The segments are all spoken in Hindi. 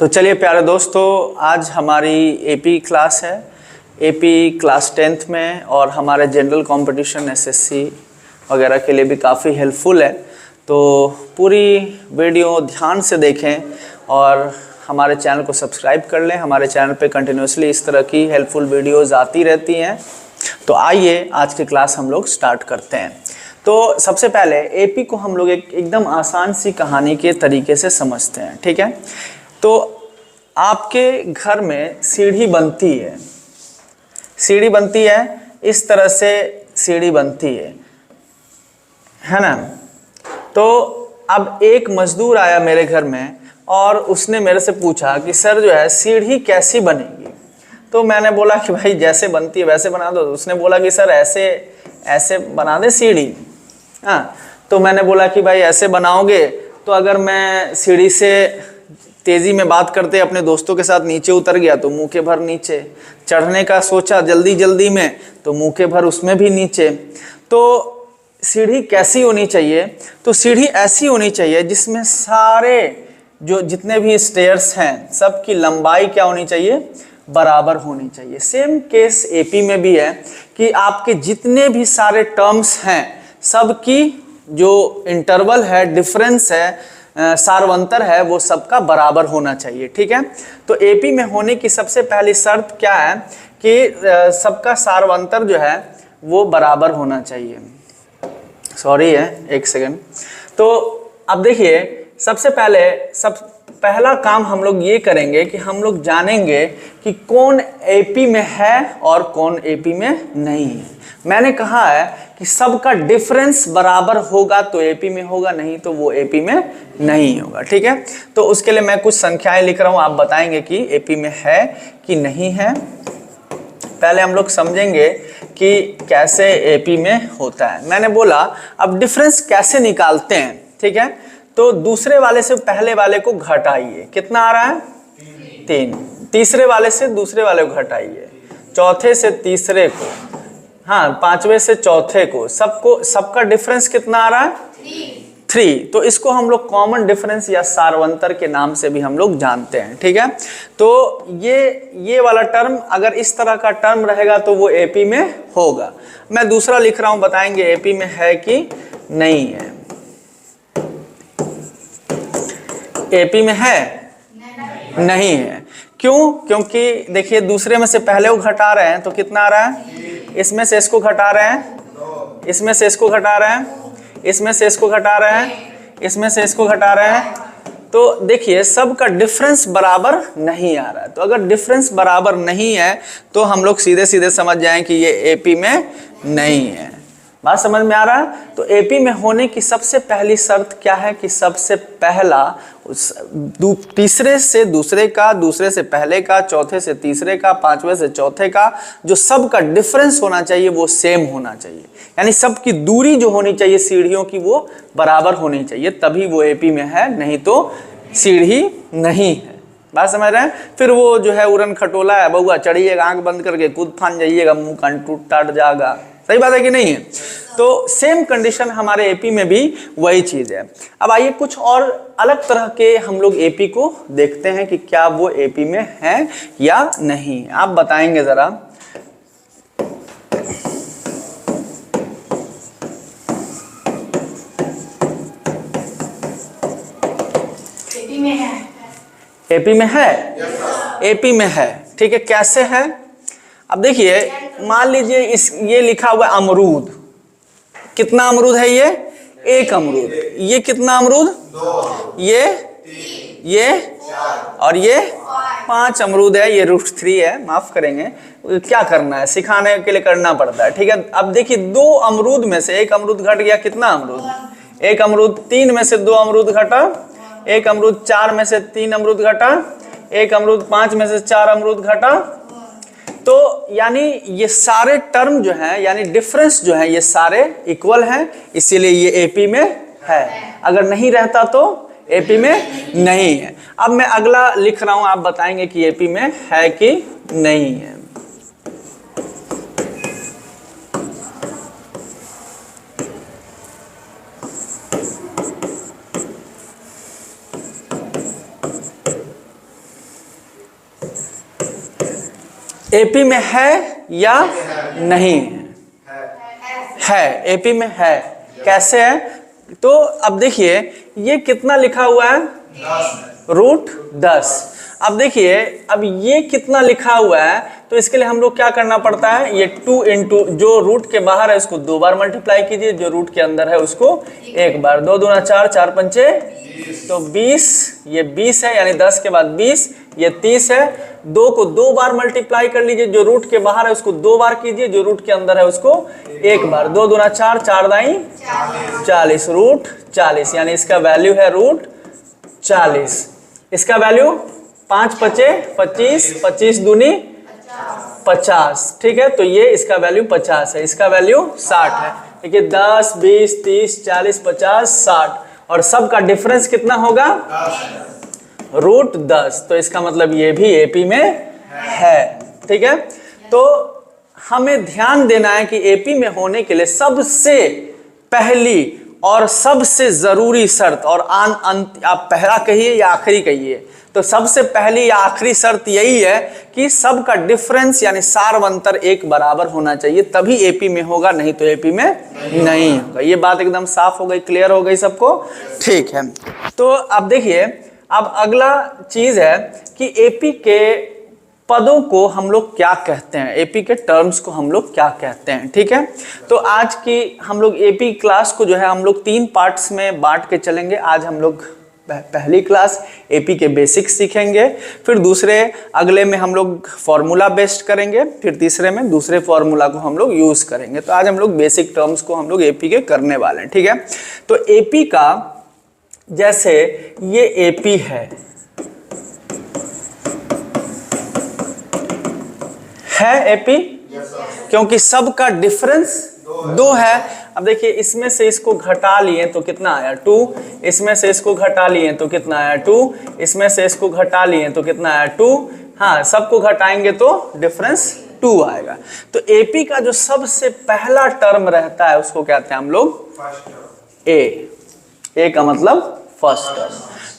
तो चलिए प्यारे दोस्तों, आज हमारी एपी क्लास है। एपी क्लास 10th में और हमारे जनरल कंपटीशन एसएससी वगैरह के लिए भी काफ़ी हेल्पफुल है। तो पूरी वीडियो ध्यान से देखें और हमारे चैनल को सब्सक्राइब कर लें। हमारे चैनल पे कंटिन्यूसली इस तरह की हेल्पफुल वीडियोज़ आती रहती हैं। तो आइए आज की क्लास हम लोग स्टार्ट करते हैं। तो सबसे पहले एपी को हम लोग एकदम आसान सी कहानी के तरीके से समझते हैं, ठीक है। तो आपके घर में सीढ़ी बनती है, इस तरह से सीढ़ी बनती है ना। तो अब एक मजदूर आया मेरे घर में और उसने मेरे से पूछा कि सर जो है सीढ़ी कैसी बनेगी। तो मैंने बोला कि भाई जैसे बनती है वैसे बना दो। उसने बोला कि सर ऐसे ऐसे बना दे सीढ़ी। हाँ, तो मैंने बोला कि भाई ऐसे बनाओगे तो अगर मैं सीढ़ी से तेज़ी में बात करते अपने दोस्तों के साथ नीचे उतर गया तो मुँह के भर नीचे, चढ़ने का सोचा जल्दी जल्दी में तो मुँह के भर उसमें भी नीचे। तो सीढ़ी कैसी होनी चाहिए? तो सीढ़ी ऐसी होनी चाहिए जिसमें सारे जो जितने भी स्टेयर्स हैं सबकी लंबाई क्या होनी चाहिए? बराबर होनी चाहिए। सेम केस एपी में भी है कि आपके जितने भी सारे टर्म्स हैं सबकी जो इंटरवल है, डिफरेंस है, सारवंतर है, वो सबका बराबर होना चाहिए, ठीक है। तो एपी में होने की सबसे पहली शर्त क्या है कि सबका सारवंतर जो है वो बराबर होना चाहिए। सॉरी है, एक सेकंड। तो अब देखिए, सबसे पहला काम हम लोग ये करेंगे कि हम लोग जानेंगे कि कौन एपी में है और कौन एपी में नहीं है। मैंने कहा है कि सबका डिफरेंस बराबर होगा तो एपी में होगा, नहीं तो वो एपी में नहीं होगा, ठीक है। तो उसके लिए मैं कुछ संख्याएं लिख रहा हूं, आप बताएंगे कि एपी में है कि नहीं है। पहले हम लोग समझेंगे कि कैसे एपी में होता है। मैंने बोला अब डिफरेंस कैसे निकालते हैं, ठीक है। तो दूसरे वाले से पहले वाले को घटाइए, कितना आ रहा है? 3। तीसरे वाले से दूसरे वाले को घटाइए, चौथे से तीसरे को, हाँ, पांचवे से चौथे को, सबका डिफरेंस कितना आ रहा है? 3। तो इसको हम लोग कॉमन डिफरेंस या सारवंतर के नाम से भी हम लोग जानते हैं, ठीक है। तो ये वाला टर्म अगर इस तरह का टर्म रहेगा तो वो एपी में होगा। मैं दूसरा लिख रहा हूं, बताएंगे एपी में है कि नहीं है। एपी में है? नहीं है। क्यों? क्योंकि देखिए दूसरे में से पहले को घटा रहे हैं तो कितना आ रहा है? इसमें से इसको घटा रहे हैं, इसमें से इसको घटा रहे हैं, इसमें से इसको घटा रहे हैं, इसमें से इसको घटा रहे हैं। तो देखिए सबका डिफरेंस बराबर नहीं आ रहा है। तो अगर डिफरेंस बराबर नहीं है तो हम लोग सीधे सीधे समझ जाएं कि ये एपी में नहीं है। बात समझ में आ रहा है? तो एपी में होने की सबसे पहली शर्त क्या है कि सबसे पहला तीसरे से दूसरे का, दूसरे से पहले का, चौथे से तीसरे का, पांचवे से चौथे का जो सबका डिफरेंस होना चाहिए वो सेम होना चाहिए। यानी सबकी दूरी जो होनी चाहिए सीढ़ियों की वो बराबर होनी चाहिए, तभी वो एपी में है, नहीं तो सीढ़ी नहीं है। बात समझ रहे हैं? फिर वो जो है उड़न खटोला है, बउआ चढ़िएगा, आंख बंद करके कूद फान जाइएगा, मुंह कान टूट टाट जाएगा। सही बात है कि नहीं है? तो सेम कंडीशन हमारे एपी में भी वही चीज है। अब आइए कुछ और अलग तरह के हम लोग एपी को देखते हैं कि क्या वो एपी में है या नहीं। आप बताएंगे जरा। एपी में है। एपी में है? एपी में है, ठीक है। कैसे है? अब देखिए, मान लीजिए ये लिखा हुआ है अमरूद। कितना अमरूद है ये? 1 अमरूद। ये कितना अमरूद? 2। ये और ये 5 अमरूद है। ये √3 है, माफ करेंगे। क्या करना है, सिखाने के लिए करना पड़ता है, ठीक है। अब देखिए 2 अमरूद में से 1 अमरूद घट गया, कितना अमरूद? 1 अमरूद। 3 में से 2 अमरूद घटा, 1 अमरूद। 4 में से 3 अमरूद घटा, 1 अमरूद। 5 में से 4 अमरूद घटा। तो यानी ये सारे टर्म जो हैं, यानी डिफरेंस जो है, ये सारे इक्वल हैं, इसीलिए ये एपी में है। अगर नहीं रहता तो एपी में नहीं है। अब मैं अगला लिख रहा हूं, आप बताएंगे कि एपी में है कि नहीं है। एपी में है या नहीं है? एपी में है। कैसे है? तो अब देखिए ये कितना लिखा हुआ है, √10। अब देखिए अब ये कितना लिखा हुआ है, तो इसके लिए हम लोग क्या करना पड़ता है, ये 2 इंटू जो रूट के बाहर है उसको 2 बार मल्टीप्लाई कीजिए, जो रूट के अंदर है उसको 1 बार। 2 दूना 4, 4 पंचे तो 20, ये 20 है यानी 10 के बाद 20, ये 30 है। 2 को 2 बार मल्टीप्लाई कर लीजिए, जो रूट के बाहर है उसको 2 बार कीजिए, जो रूट के अंदर है उसको 1 बार। 2 दूना 4, 4 दाई 40, √40 यानी इसका वैल्यू है √40। इसका वैल्यू 5 पचे 25, 25 दूनी 50, ठीक है। तो ये इसका वैल्यू 50 है, इसका वैल्यू 60 है। देखिए 10, 20, 30, 40, 50, 60 और सब का डिफरेंस कितना होगा, √10। तो इसका मतलब ये भी एपी में है, ठीक है। तो हमें ध्यान देना है कि एपी में होने के लिए सबसे पहली और सबसे जरूरी शर्त, और आप पहला कहिए या आखिरी कहिए, तो सबसे पहली या आखिरी शर्त यही है कि सब का डिफरेंस यानी सारवंतर एक बराबर होना चाहिए, तभी एपी में होगा, नहीं तो एपी में नहीं होगा। ये बात एकदम साफ हो गई, क्लियर हो गई सबको, ठीक है। तो अब देखिए अब अगला चीज है कि एपी के पदों को हम लोग क्या कहते हैं, एपी के टर्म्स को हम लोग क्या कहते हैं, ठीक है। तो आज की हम लोग एपी क्लास को जो है हम लोग 3 पार्ट्स में बांट के चलेंगे। आज हम लोग पहली क्लास एपी के बेसिक्स सीखेंगे, फिर दूसरे अगले में हम लोग फॉर्मूला बेस्ड करेंगे, फिर तीसरे में दूसरे फॉर्मूला को हम लोग यूज करेंगे। तो आज हम लोग बेसिक टर्म्स को हम लोग एपी के करने वाले हैं, ठीक है। तो एपी का जैसे ये एपी है एपी, क्योंकि सब का डिफरेंस 2 है। अब देखिए इसमें से इसको घटा लिए तो कितना आया 2, इसमें से इसको घटा लिए तो कितना आया 2, इसमें से इसको घटा लिए तो कितना आया 2, हाँ सबको घटाएंगे तो डिफरेंस 2 आएगा। तो एपी का जो सबसे पहला टर्म रहता है उसको कहते हैं हम लोग ए का मतलब फर्स्ट टर्म,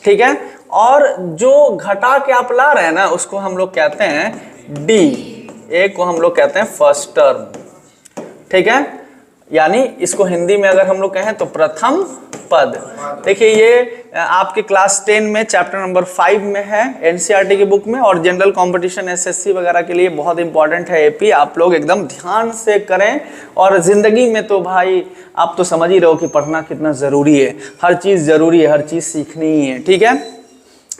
ठीक है। और जो घटा के आप ला रहे हैं ना उसको हम लोग कहते हैं डी, ए को हम लोग कहते हैं फर्स्ट टर्म, ठीक है। यानी इसको हिंदी में अगर हम लोग कहें तो प्रथम पद। देखिए ये आपके क्लास 10 में चैप्टर नंबर 5 में है एनसीईआरटी की बुक में, और जनरल कंपटीशन एसएससी वगैरह के लिए बहुत इंपॉर्टेंट है एपी। आप लोग एकदम ध्यान से करें, और जिंदगी में तो भाई आप तो समझ ही रहो कि पढ़ना कितना जरूरी है, हर चीज जरूरी है, हर चीज सीखनी ही है, ठीक है।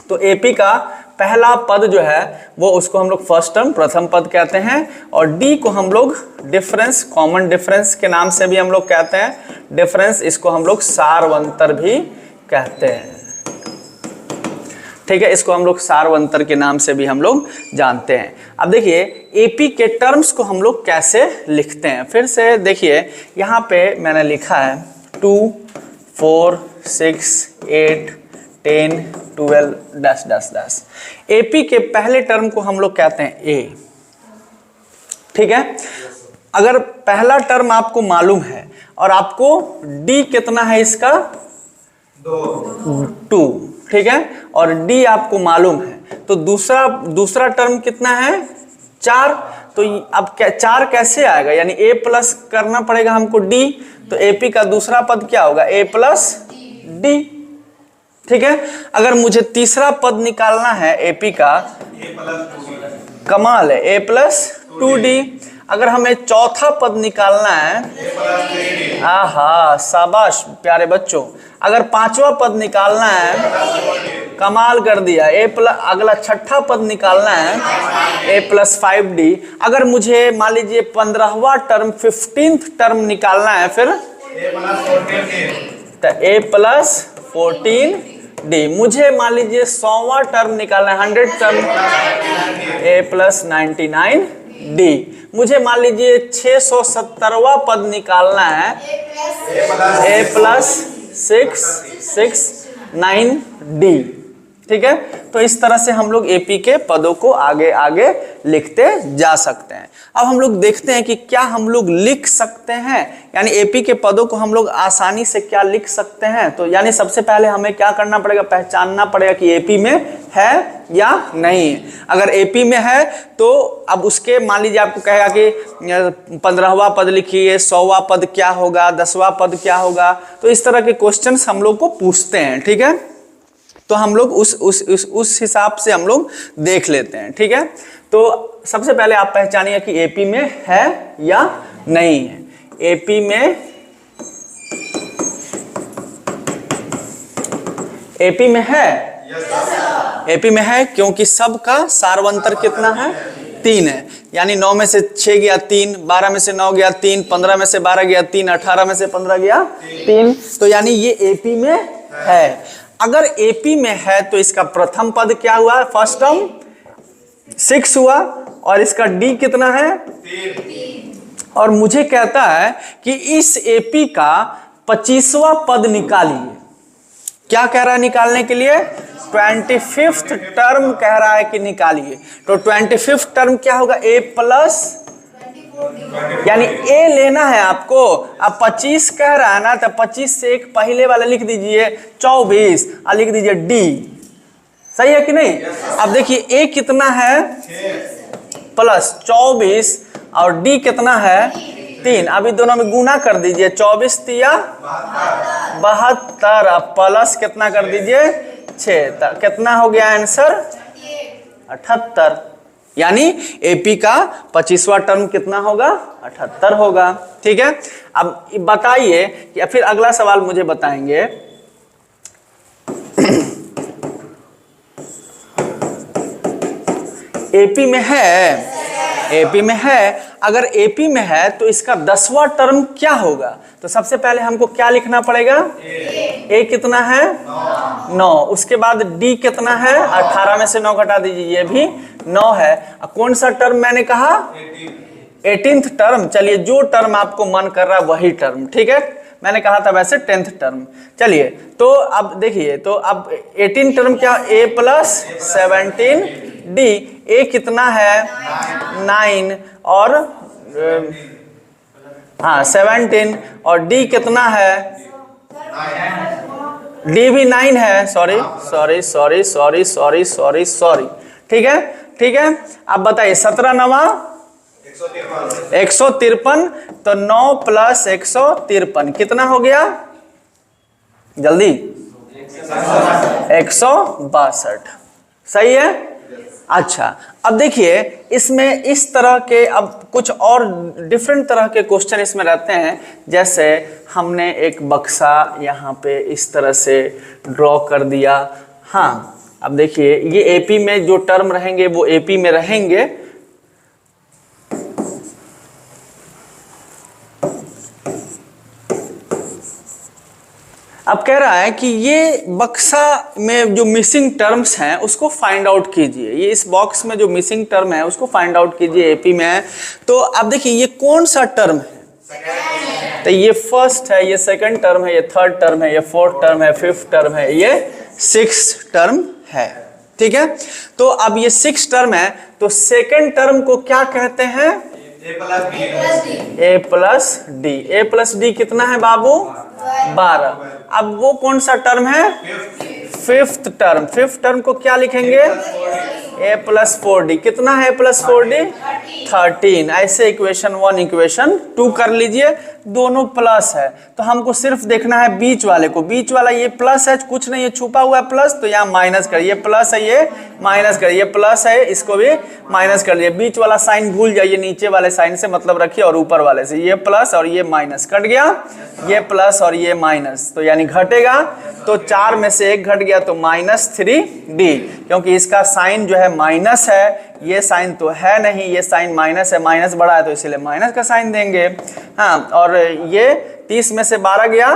तो एपी का पहला पद जो है वो उसको हम लोग फर्स्ट टर्म प्रथम पद कहते हैं, और डी को हम लोग डिफरेंस, कॉमन डिफरेंस के नाम से भी हम लोग कहते हैं, डिफरेंस इसको हम लोग सारवंतर भी कहते हैं, ठीक है। इसको हम लोग सारवंतर के नाम से भी हम लोग जानते हैं। अब देखिए एपी के टर्म्स को हम लोग कैसे लिखते हैं, फिर से देखिए यहाँ पे मैंने लिखा है 2, 4, 6, 8, 10, 12 ... एपी के पहले टर्म को हम लोग कहते हैं ए, ठीक है। अगर पहला टर्म आपको मालूम है और आपको डी कितना है इसका 2, ठीक है, और डी आपको मालूम है तो दूसरा टर्म कितना है 4। तो अब 4 कैसे आएगा, यानी ए प्लस करना पड़ेगा हमको डी, तो एपी का दूसरा पद क्या होगा ए प्लस डी, ठीक है। अगर मुझे तीसरा पद निकालना है एपी का, कमाल है ए प्लस 2d। अगर हमें चौथा पद निकालना है, आहा शाबाश प्यारे बच्चों, अगर पांचवा पद निकालना है, कमाल कर दिया, अगला छठा पद निकालना है a + 5d। अगर मुझे मान लीजिए 15वां टर्म 15th टर्म निकालना है फिर तो a + 14d। मुझे मान लीजिए 100वां टर्म निकालना है 100 टर्म a + 99d। मुझे मान लीजिए 670वां पद निकालना है a + 669d, ठीक है। तो इस तरह से हम लोग एपी के पदों को आगे आगे लिखते जा सकते हैं। अब हम लोग देखते हैं कि क्या हम लोग लिख सकते हैं, यानी एपी के पदों को हम लोग आसानी से क्या लिख सकते हैं। तो यानी सबसे पहले हमें क्या करना पड़ेगा, पहचानना पड़ेगा कि एपी में है या नहीं है। अगर एपी में है तो अब उसके मान लीजिए आपको कहेगा कि 15वां पद लिखिए, 100वां पद क्या होगा, 10वां पद क्या होगा। तो इस तरह के क्वेश्चंस हम लोग को पूछते हैं, ठीक है। तो हम लोग उस हिसाब से हम लोग देख लेते हैं, ठीक है। तो सबसे पहले आप पहचानिए कि एपी में है या नहीं है। एपी में है, एपी में है क्योंकि सबका सार्वंतर कितना है, 3 है। यानी 9 में से 6 गया 3, 12 में से 9 गया 3, 15 में से 12 गया 3, 18 में से 15 गया 3। तो यानी ये एपी में है। अगर एपी में है तो इसका प्रथम पद क्या हुआ, फर्स्ट टर्म 6 हुआ, और इसका डी कितना है 3। और मुझे कहता है कि इस एपी का 25वां पद निकालिए। क्या कह रहा है निकालने के लिए, 25th टर्म कह रहा है कि निकालिए। तो 25th टर्म क्या होगा, a प्लस, यानी a लेना है आपको। अब 25 कह रहा है ना, तो 25 से एक पहले वाला लिख दीजिए 24 और लिख दीजिए d। सही है कि नहीं। अब देखिए a कितना है प्लस 24 और d कितना है 3। अभी दोनों में गुना कर दीजिए, 24 तिया 72, अब प्लस कितना कर दीजिए 6, कितना हो गया आंसर 78। यानी एपी का 25वां टर्म कितना होगा, 78 होगा, ठीक है। अब बताइए कि फिर अगला सवाल मुझे बताएंगे, एपी में है, एपी में है। अगर एपी में है तो इसका 10वां टर्म क्या होगा। तो सबसे पहले हमको क्या लिखना पड़ेगा, ए कितना है 9, उसके बाद डी कितना है 18 में से 9 घटा दीजिए, ये भी 9 है। कौन सा टर्म मैंने कहा, 18th टर्म। चलिए जो टर्म आपको मन कर रहा है वही टर्म, ठीक है। मैंने कहा था वैसे 10th टर्म। चलिए तो अब देखिए, तो अब 18 टर्म क्या, a प्लस 17 d, a कितना है 9 और हाँ 17, और d कितना है, d भी 9 है, सॉरी, ठीक है, ठीक है। अब बताइए 17 नवा 153, तो 9 प्लस 153 कितना हो गया, जल्दी 162। सही है। अच्छा अब देखिए इसमें इस तरह के अब कुछ और डिफरेंट तरह के क्वेश्चन इसमें रहते हैं। जैसे हमने एक बक्सा यहाँ पे इस तरह से ड्रॉ कर दिया। हाँ अब देखिए ये एपी में जो टर्म रहेंगे वो एपी में रहेंगे। अब कह रहा है कि ये बक्सा में जो मिसिंग टर्म्स हैं उसको फाइंड आउट कीजिए। ये इस बॉक्स में जो मिसिंग टर्म है उसको फाइंड आउट कीजिए, एपी में है। तो अब देखिए ये कौन सा टर्म है, तो ये फर्स्ट है, ये सेकंड टर्म है, ये थर्ड टर्म है, ये फोर्थ टर्म है, फिफ्थ टर्म है, ये सिक्स्थ टर्म है, ठीक है। तो अब ये सिक्स टर्म है, तो सेकंड टर्म को क्या कहते हैं, ए प्लस डी कितना है बाबू 12। अब वो कौन सा टर्म है, फिफ्थ टर्म। फिफ्थ टर्म को क्या लिखेंगे, ए प्लस 4डी कितना है, ए प्लस 4डी 13। ऐसे इक्वेशन 1 इक्वेशन 2 कर लीजिए, दोनों प्लस है। तो हमको सिर्फ देखना है बीच वाले को, बीच वाला ये प्लस है, कुछ नहीं है छुपा हुआ है प्लस, तो यहाँ माइनस करिए, ये प्लस है ये माइनस करिए, ये प्लस है इसको भी माइनस कर लिए। बीच वाला साइन भूल जाइए, नीचे वाले साइन से मतलब रखिए और ऊपर वाले से, ये प्लस और ये माइनस कट गया, ये प्लस और ये माइनस, तो यानी घटेगा। तो 4 में से 1 घट गया तो -3d, क्योंकि इसका साइन जो है माइनस है, ये साइन तो है नहीं, ये साइन माइनस है, माइनस बड़ा है तो इसीलिए माइनस का साइन देंगे। हाँ और ये 30 में से 12 गया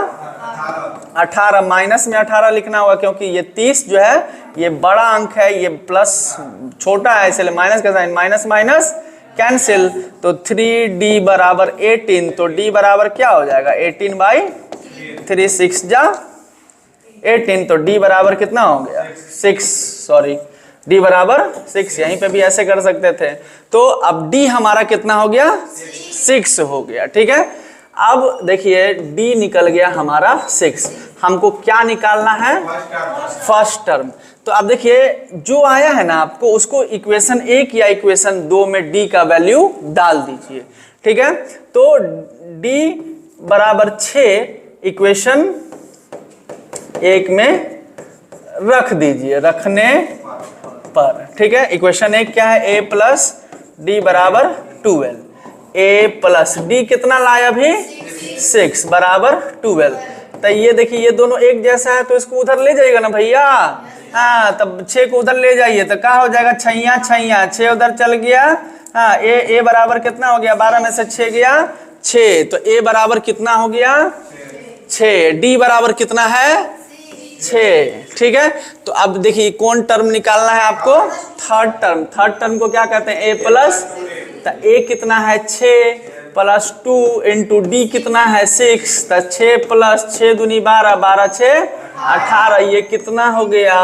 18, माइनस में 18 लिखना होगा क्योंकि ये 30 जो है ये बड़ा अंक है, ये प्लस छोटा है इसलिए माइनस का साइन, माइनस माइनस कैंसिल। तो 3d बराबर 18, तो d बराबर क्या हो जाएगा 18/3, 6 जा 18, तो डी बराबर कितना हो गया 6, सॉरी डी बराबर 6, यहीं पे भी ऐसे कर सकते थे। तो अब डी हमारा कितना हो गया 6 हो गया, ठीक है। अब देखिए डी निकल गया हमारा 6, हमको क्या निकालना है फर्स्ट टर्म। तो अब देखिए जो आया है ना आपको उसको इक्वेशन 1 या इक्वेशन 2 में डी का वैल्यू डाल दीजिए, ठीक है। तो डी बराबर 6 इक्वेशन 1 में रख दीजिए, रखने पर, ठीक है। इक्वेशन 1 क्या है, a प्लस डी बराबर 12, a प्लस डी कितना लाया अभी 6 बराबर 12। तो ये देखिए ये दोनों एक जैसा है तो इसको उधर ले जाइएगा ना भैया, हाँ तब 6 को उधर ले जाइए तो क्या हो जाएगा, छैया छैया 6 उधर चल गया, हाँ ए बराबर कितना हो गया, 12 में से 6 गया 6, तो a बराबर कितना हो गया 6, डी बराबर कितना है 6, ठीक है। तो अब देखिए कौन टर्म निकालना है आपको, थर्ड टर्म। थर्ड टर्म को क्या कहते हैं, a प्लस, तो a कितना है 6 प्लस 2 इंटू डी कितना है 6, तो 6 प्लस 6 दूनी 12, 12 6 18, ये कितना हो गया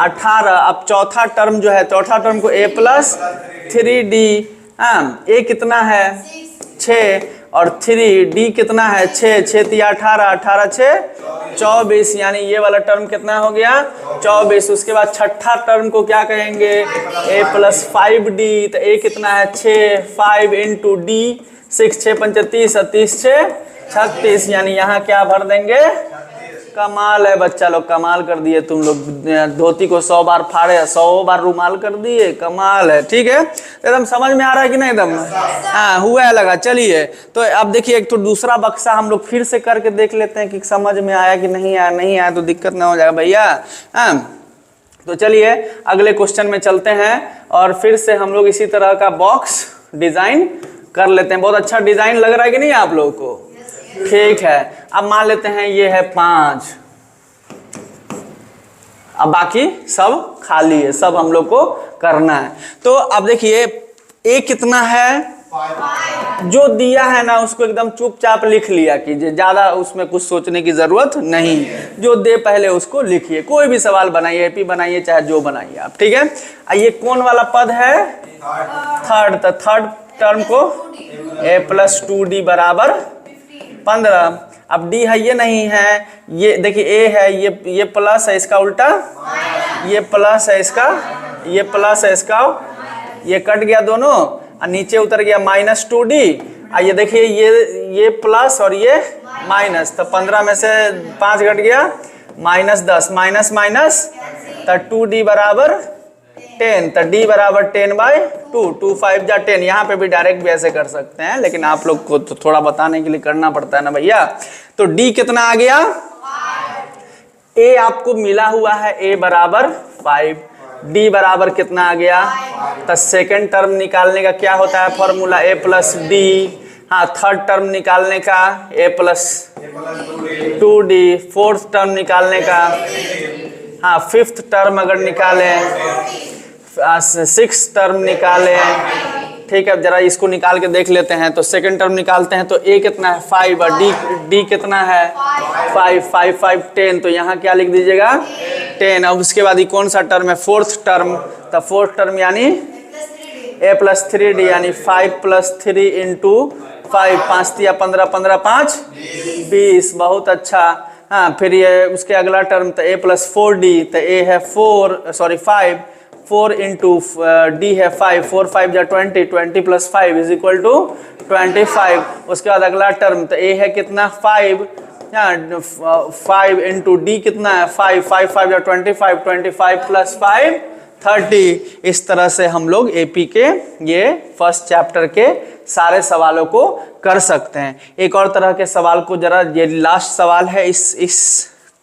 18। अब चौथा टर्म जो है, चौथा टर्म को a प्लस 3d, a कितना है 6 और 3d कितना है 6, 6 3 18, 18 6 24, यानी ये वाला टर्म कितना हो गया 24। उसके बाद छठा टर्म को क्या कहेंगे, a प्लस 5d, तो a कितना है 6, 5 इंटू डी 6, 6 5 30, 30 6 36, यानी यहाँ क्या भर देंगे, कमाल है बच्चा लोग, कमाल कर दिए तुम लोग, धोती को 100 बार फाड़े 100 बार रुमाल कर दिए, कमाल है, ठीक है। एकदम समझ में आ रहा है कि नहीं, एकदम हाँ हुआ है लगा। चलिए तो अब देखिए एक तो दूसरा बक्सा हम लोग फिर से करके देख लेते हैं कि समझ में आया कि नहीं आया, नहीं आया तो दिक्कत ना हो जाएगा भैया, हाँ। तो चलिए अगले क्वेश्चन में चलते हैं और फिर से हम लोग इसी तरह का बॉक्स डिजाइन कर लेते हैं। बहुत अच्छा डिजाइन लग रहा है कि नहीं आप लोगों को, ठीक है। अब मान लेते हैं ये है 5, अब बाकी सब खाली है, सब हम लोग को करना है। तो अब देखिए ए कितना है, जो दिया है ना उसको एकदम चुपचाप लिख लिया कीजिए, ज्यादा उसमें कुछ सोचने की जरूरत नहीं, जो दे पहले उसको लिखिए। कोई भी सवाल बनाइए, एपी बनाइए, चाहे जो बनाइए आप, ठीक है। ये कौन वाला पद है, थर्ड, तो थर्ड टर्म को a प्लस 2d बराबर 15। अब d है, ये नहीं है, ये देखिए a है, ये प्लस है, इसका उल्टा ये प्लस है, इसका ये प्लस है, इसका ये कट गया दोनों और नीचे उतर गया माइनस 2d। ये देखिए ये प्लस और ये माइनस, तो 15 में से 5 घट गया माइनस 10, माइनस माइनस, तो 2d बराबर 10, तो d बराबर 10/2, 2 5 जा 10। यहाँ पे भी डायरेक्ट भी ऐसे कर सकते हैं, लेकिन आप लोग को तो थोड़ा बताने के लिए करना पड़ता है ना भैया। तो d कितना आ गया, a आपको मिला हुआ है a बराबर 5, d बराबर कितना आ गया, तो सेकेंड टर्म निकालने का क्या होता है फॉर्मूला, a प्लस d। हाँ थर्ड टर्म निकालने का a plus 2d, fourth term निकालने का, हाँ फिफ्थ टर्म अगर निकालें, सिक्स टर्म निकाले, ठीक है। जरा इसको निकाल के देख लेते हैं। तो सेकंड टर्म निकालते हैं तो a कितना है 5 और d कितना है 5, 5 5 10, तो यहाँ क्या लिख दीजिएगा 10। अब उसके बाद ये कौन सा टर्म है, फोर्थ टर्म, तो फोर्थ टर्म यानी a प्लस 3d, यानी 5 प्लस 3 इंटू 5, 5 या 15, 15 5 20, बहुत अच्छा। हाँ फिर ये उसके अगला टर्म तो a प्लस 4d, तो a है 4 इंटू डी है 5, 4 5 जा 20, 20 प्लस 5 इज इक्वल टू 25। उसके बाद अगला टर्म तो a है कितना 5, 5 इंटू डी कितना है 5, 5 5 जा 25, 25 प्लस 5 30। इस तरह से हम लोग एपी के ये फर्स्ट चैप्टर के सारे सवालों को कर सकते हैं। एक और तरह के सवाल को जरा, ये लास्ट सवाल है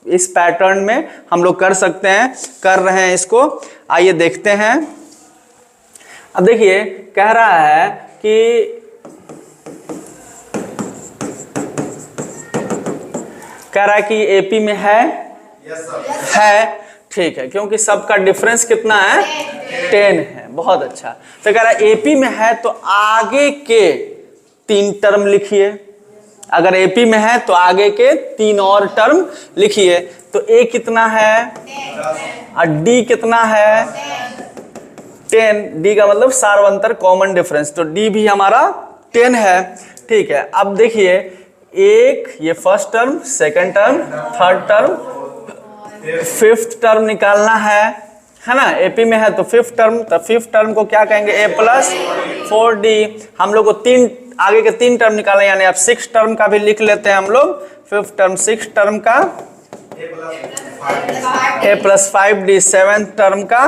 इस पैटर्न में हम लोग कर सकते हैं, कर रहे हैं इसको, आइए देखते हैं। अब देखिए कह रहा है कि एपी में है, है, ठीक है, क्योंकि सबका डिफरेंस कितना है 10 है, बहुत अच्छा। तो कह रहा है एपी में है तो आगे के 3 टर्म लिखिए, अगर एपी में है तो आगे के 3 और टर्म लिखिए। तो ए कितना है और डी कितना है 10। डी का मतलब सार्वंतर कॉमन डिफरेंस, तो डी भी हमारा 10 है। ठीक है, अब देखिए एक ये first term, second term, third term, fifth term निकालना है ना। एपी में है तो फिफ्थ टर्म, तो फिफ्थ टर्म को क्या कहेंगे a प्लस 4d। हम लोग को तीन आगे के तीन टर्म निकालना, यानी अब सिक्स टर्म का भी लिख लेते हैं हम लोग। फिफ्थ टर्म सिक्स टर्म का a plus 5d, seventh term का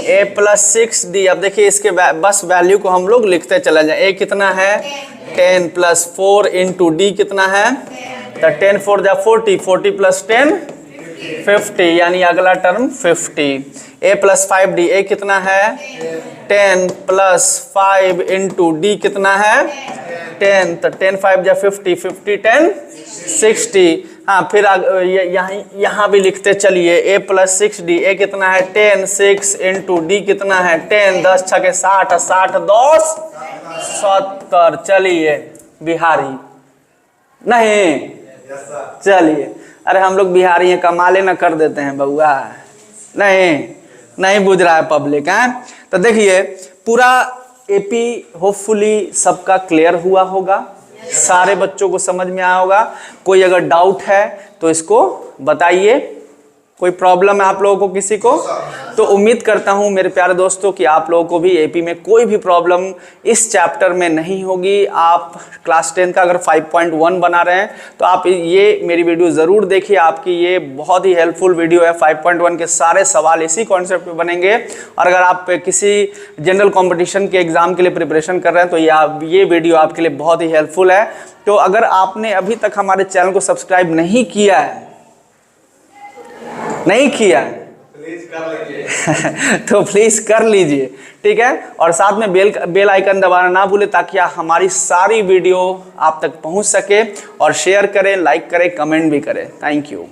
a प्लस 6d। अब देखिए इसके बस वैल्यू को हम लोग लिखते चले जाए। a कितना है 10 प्लस 4 इंटू डी कितना है, तो 10 4 जा 40, 40 प्लस 10 50, यानी अगला term 50। a plus 5d, a कितना है 10 प्लस 5 इंटू डी कितना है 10, तो 10 5 जा 50, 50 10 60। हाँ, फिर यहाँ भी लिखते चलिए a प्लस 6d, a कितना है 10 6 इंटू डी कितना है 10, 10 छके 60, 60 10 70। चलिए बिहारी नहीं, चलिए अरे हम लोग बिहारी हैं, कमाले ना कर देते हैं बउआ। नहीं बुझ रहा है पब्लिक है। तो देखिए पूरा एपी होपफुली सबका क्लियर हुआ होगा, सारे बच्चों को समझ में आया होगा। कोई अगर डाउट है तो इसको बताइए, कोई प्रॉब्लम है आप लोगों को किसी को, तो उम्मीद करता हूं मेरे प्यारे दोस्तों कि आप लोगों को भी एपी में कोई भी प्रॉब्लम इस चैप्टर में नहीं होगी। आप क्लास 10 का अगर 5.1 बना रहे हैं तो आप ये मेरी वीडियो ज़रूर देखिए, आपकी ये बहुत ही हेल्पफुल वीडियो है। 5.1 के सारे सवाल इसी कॉन्सेप्ट पे बनेंगे। और अगर आप किसी जनरल कॉम्पिटिशन के एग्ज़ाम के लिए प्रिपरेशन कर रहे हैं तो ये वीडियो आपके लिए बहुत ही हेल्पफुल है। तो अगर आपने अभी तक हमारे चैनल को सब्सक्राइब नहीं किया प्लीज कर लीजिए तो प्लीज कर लीजिए, ठीक है। और साथ में बेल आइकन दबाना ना भूले ताकि हमारी सारी वीडियो आप तक पहुंच सके। और शेयर करें, लाइक करें, कमेंट भी करें। Thank you.